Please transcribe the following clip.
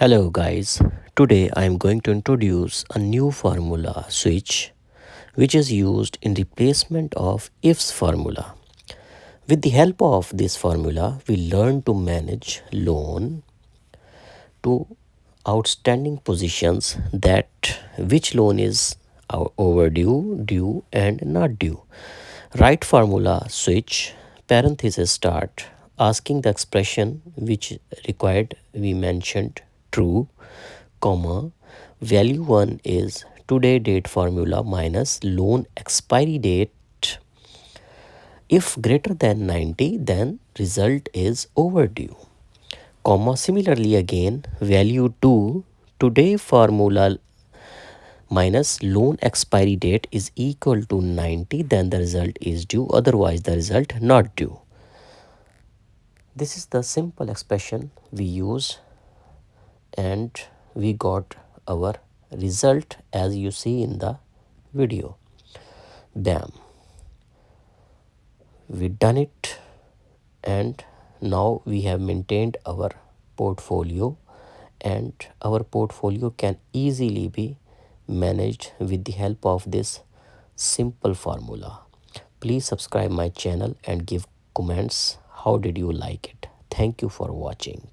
Hello guys, today I am going to introduce a new formula switch which is used in replacement of ifs formula. With the help of this formula, we learn to manage loan to outstanding positions, that which loan is overdue, due and not due. Write formula switch, parenthesis start, asking the expression which required we mentioned true, comma, value 1 is today date formula minus loan expiry date. If greater than 90, then result is overdue, comma, similarly again value 2 today formula minus loan expiry date is equal to 90, then the result is due, otherwise the result not due. This is the simple expression we use and we got our result as you see in the video. Bam, we done it, and now we have maintained our portfolio, and our portfolio can easily be managed with the help of this simple formula. Please subscribe my channel and give comments how did you like it. Thank you for watching.